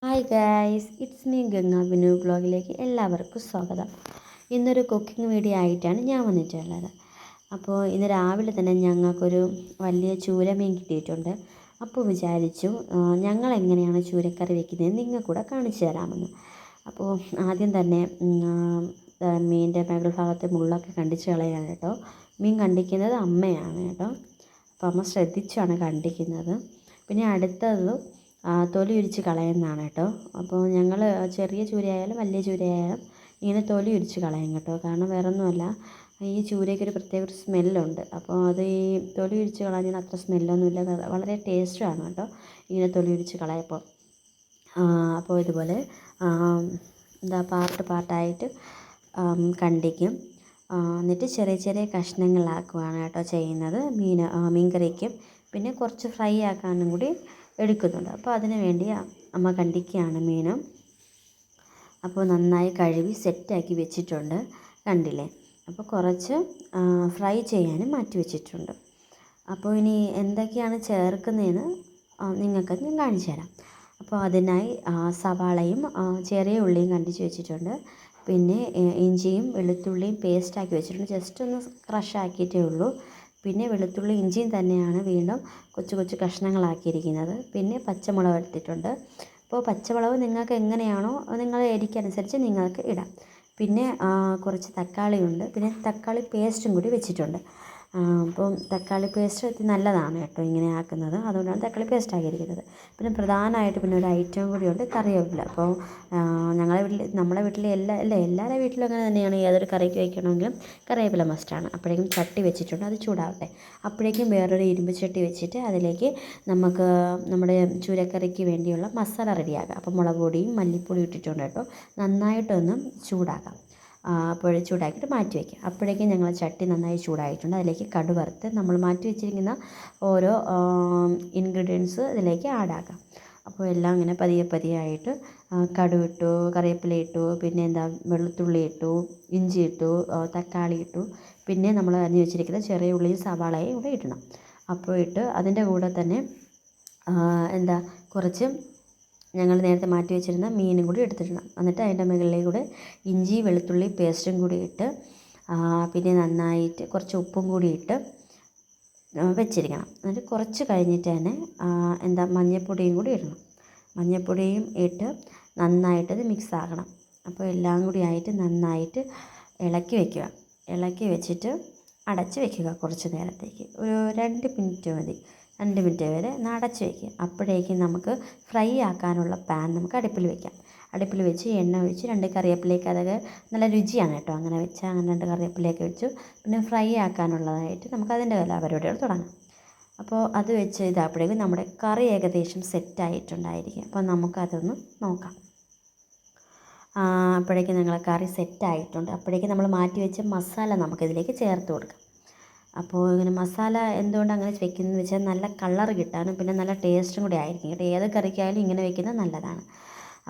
Hi guys, it's me Ganga Vinu ബ്ലോഗിലേക്ക് എല്ലാവർക്കും സ്വാഗതം. ഇന്നൊരു കുക്കിംഗ് വീഡിയോ ആയിട്ടാണ് ഞാൻ വന്നിട്ടുള്ളത്. അപ്പോൾ ഇന്ന് രാവിലെ തന്നെ ഞങ്ങൾക്കൊരു വലിയ ചൂരമീൻ കിട്ടിയിട്ടുണ്ട്. അപ്പോൾ വിചാരിച്ചു ഞങ്ങൾ എങ്ങനെയാണ് ചൂരക്കറി വെക്കുന്നതെന്ന് നിങ്ങൾക്കൂടെ കാണിച്ചു തരാമെന്ന്. അപ്പോൾ ആദ്യം തന്നെ മീനിൻ്റെ മേൽ ഭാഗത്തെ മുള്ളൊക്കെ കണ്ടിച്ച് കളയാണ് കേട്ടോ. മീൻ കണ്ടിക്കുന്നത് അമ്മയാണ് കേട്ടോ. അപ്പോൾ അമ്മ ശ്രദ്ധിച്ചാണ് കണ്ടിക്കുന്നത്. പിന്നെ അടുത്തത് തൊലി ഉരിച്ച് കളയുന്നതാണ് കേട്ടോ. അപ്പോൾ ഞങ്ങൾ ചെറിയ ചൂരയായാലും വലിയ ചൂരയായാലും ഇങ്ങനെ തൊലി ഉരിച്ച് കളയും കേട്ടോ. കാരണം വേറെ ഒന്നുമല്ല, ഈ ചൂരയ്ക്കൊരു പ്രത്യേക ഒരു സ്മെല്ലുണ്ട്. അപ്പോൾ അത് ഈ തൊലി ഉരിച്ച് കളഞ്ഞാൽ അത്ര സ്മെല്ലൊന്നുമില്ല, വളരെ ടേസ്റ്റുമാണ് കേട്ടോ ഇങ്ങനെ തൊലി ഉരിച്ച് കളയപ്പോൾ. അപ്പോൾ ഇതുപോലെ പാർട്ടായിട്ട് കണ്ടിക്കും. എന്നിട്ട് ചെറിയ ചെറിയ കഷ്ണങ്ങളാക്കുവാണ് കേട്ടോ ചെയ്യുന്നത്. മീൻ കറിക്കും പിന്നെ കുറച്ച് ഫ്രൈ ആക്കാനും കൂടി എടുക്കുന്നുണ്ട്. അപ്പോൾ അതിന് വേണ്ടി അമ്മ കണ്ടിക്കുകയാണ് മീനും. അപ്പോൾ നന്നായി കഴുകി സെറ്റാക്കി വെച്ചിട്ടുണ്ട്, കണ്ടില്ലേ. അപ്പോൾ കുറച്ച് ഫ്രൈ ചെയ്യാനും മാറ്റി വെച്ചിട്ടുണ്ട്. അപ്പോൾ ഇനി എന്തൊക്കെയാണ് ചേർക്കുന്നതെന്ന് നിങ്ങൾക്ക് ഞാൻ കാണിച്ചു തരാം. അപ്പോൾ അതിനായി സവാളയും ചെറിയ ഉള്ളിയും കണ്ടിച്ച് വെച്ചിട്ടുണ്ട്. പിന്നെ ഇഞ്ചിയും വെളുത്തുള്ളിയും പേസ്റ്റാക്കി വെച്ചിട്ടുണ്ട്. ജസ്റ്റ് ഒന്ന് ക്രഷ് ആക്കിയിട്ടേ ഉള്ളൂ. പിന്നെ വെളുത്തുള്ളി ഇഞ്ചിയും തന്നെയാണ് വീണ്ടും കൊച്ചു കൊച്ചു കഷ്ണങ്ങളാക്കിയിരിക്കുന്നത്. പിന്നെ പച്ചമുളക് എടുത്തിട്ടുണ്ട്. അപ്പോൾ പച്ചമുളക് നിങ്ങൾക്ക് എങ്ങനെയാണോ നിങ്ങളുടെ എരിക്കനുസരിച്ച് നിങ്ങൾക്ക് ഇടാം. പിന്നെ കുറച്ച് തക്കാളിയുണ്ട്. പിന്നെ തക്കാളി പേസ്റ്റും കൂടി വെച്ചിട്ടുണ്ട്. അപ്പം തക്കാളി പേസ്റ്റ് നല്ലതാണ് കേട്ടോ ഇങ്ങനെ ആക്കുന്നത്, അതുകൊണ്ടാണ് തക്കാളി പേസ്റ്റ് ആക്കിയിരിക്കുന്നത്. പിന്നെ പ്രധാനമായിട്ട് പിന്നെ ഒരു ഐറ്റം കൂടിയുണ്ട്, കറിവേപ്പില. അപ്പോൾ നമ്മുടെ വീട്ടിലെ എല്ലാവരുടെ വീട്ടിലും അങ്ങനെ തന്നെയാണ്. ഏതൊരു കറിക്ക് വയ്ക്കണമെങ്കിലും കറിവേപ്പില മസ്റ്റാണ്. അപ്പോഴേക്കും ചട്ടി വെച്ചിട്ടുണ്ട്, അത് ചൂടാവട്ടെ. അപ്പോഴേക്കും വേറൊരു ഇരുമ്പ് ചട്ടി വെച്ചിട്ട് അതിലേക്ക് നമുക്ക് നമ്മുടെ ചൂരക്കറിക്ക് വേണ്ടിയുള്ള മസാല റെഡിയാക്കാം. അപ്പോൾ മുളക് പൊടിയും മല്ലിപ്പൊടിയും ഇട്ടിട്ടുണ്ട് കേട്ടോ. നന്നായിട്ടൊന്ന് ചൂടാക്കാം. അപ്പോൾ ചൂടാക്കിയിട്ട് മാറ്റി വയ്ക്കുക. അപ്പോഴേക്കും ഞങ്ങൾ ചട്ടി നന്നായി ചൂടായിട്ടുണ്ട്. അതിലേക്ക് കടുക് വറുത്ത് നമ്മൾ മാറ്റി വെച്ചിരിക്കുന്ന ഓരോ ഇൻഗ്രീഡിയൻസ് ഇതിലേക്ക് ആഡാക്കാം. അപ്പോൾ എല്ലാം ഇങ്ങനെ പതിയെ ആയിട്ട് കടുക് ഇട്ടു, കറിവേപ്പില ഇട്ടു, പിന്നെ വെളുത്തുള്ളി ഇട്ടു, ഇഞ്ചി ഇട്ടു, തക്കാളി ഇട്ടു, പിന്നെ നമ്മൾ അരിഞ്ഞ് വെച്ചിരിക്കുന്ന ചെറിയ ഉള്ളിയും സവാളയും ഇവിടെ ഇടണം. അപ്പോൾ ഇട്ട് അതിൻ്റെ കൂടെ തന്നെ കുറച്ച് ഞങ്ങൾ നേരത്തെ മാറ്റി വെച്ചിരുന്ന മീനും കൂടി എടുത്തിടണം. എന്നിട്ട് അതിൻ്റെ മുകളിലൂടെ ഇഞ്ചി വെളുത്തുള്ളി പേസ്റ്റും കൂടി ഇട്ട് പിന്നെ നന്നായിട്ട് കുറച്ച് ഉപ്പും കൂടി ഇട്ട് വെച്ചിരിക്കണം. എന്നിട്ട് കുറച്ച് കഴിഞ്ഞിട്ട് തന്നെ മഞ്ഞൾപ്പൊടിയും കൂടി ഇടണം. മഞ്ഞൾപ്പൊടിയും ഇട്ട് നന്നായിട്ടത് മിക്സ് ആക്കണം. അപ്പോൾ എല്ലാം കൂടി ആയിട്ട് നന്നായിട്ട് ഇളക്കി വയ്ക്കുക. ഇളക്കി വെച്ചിട്ട് അടച്ച് വയ്ക്കുക. കുറച്ച് നേരത്തേക്ക് ഒരു 2 മിനിറ്റ് മതി. 2 മിനിറ്റ് വരെ അടച്ച് വയ്ക്കുക. അപ്പോഴേക്കും നമുക്ക് ഫ്രൈ ആക്കാനുള്ള പാൻ നമുക്ക് അടുപ്പിൽ വയ്ക്കാം. അടുപ്പിൽ വെച്ച് എണ്ണ ഒഴിച്ച് 2 കറിവേപ്പിലേക്ക്, അതൊക്കെ നല്ല രുചിയാണ് കേട്ടോ അങ്ങനെ വെച്ചാൽ. അങ്ങനെ 2 കറിവേപ്പിലേക്ക് വെച്ചു. പിന്നെ ഫ്രൈ ആക്കാനുള്ളതായിട്ട് നമുക്ക് അതിൻ്റെ പരിപാടികൾ തുടങ്ങാം. അപ്പോൾ അത് വെച്ച് ഇതാകുമ്പോഴേക്കും നമ്മുടെ കറി ഏകദേശം സെറ്റായിട്ടുണ്ടായിരിക്കും. അപ്പോൾ നമുക്കതൊന്ന് നോക്കാം. അപ്പോഴേക്കും ഞങ്ങൾ കറി സെറ്റായിട്ടുണ്ട്. അപ്പോഴേക്കും നമ്മൾ മാറ്റി വെച്ച മസാല നമുക്കിതിലേക്ക് ചേർത്ത് കൊടുക്കാം. അപ്പോൾ ഇങ്ങനെ മസാല എന്തുകൊണ്ട് അങ്ങനെ വെക്കുന്നതെന്ന് വെച്ചാൽ നല്ല കളർ കിട്ടാനും പിന്നെ നല്ല ടേസ്റ്റും കൂടി ആയിരിക്കും കേട്ടോ. ഏത് കറിക്കായാലും ഇങ്ങനെ വെക്കുന്നത് നല്ലതാണ്.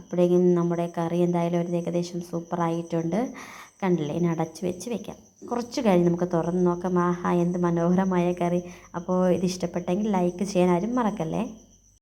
അപ്പോഴേക്കും നമ്മുടെ കറി എന്തായാലും ഒരു ഏകദേശം സൂപ്പറായിട്ടുണ്ട്, കണ്ടില്ലേ. ഇനി അടച്ച് വെച്ച് വെക്കാം. കുറച്ച് കഴിഞ്ഞ് നമുക്ക് തുറന്ന് നോക്കാം. ആഹാ, എന്ത് മനോഹരമായ കറി. അപ്പോൾ ഇത് ഇഷ്ടപ്പെട്ടെങ്കിൽ ലൈക്ക് ചെയ്യാൻ ആരും മറക്കല്ലേ.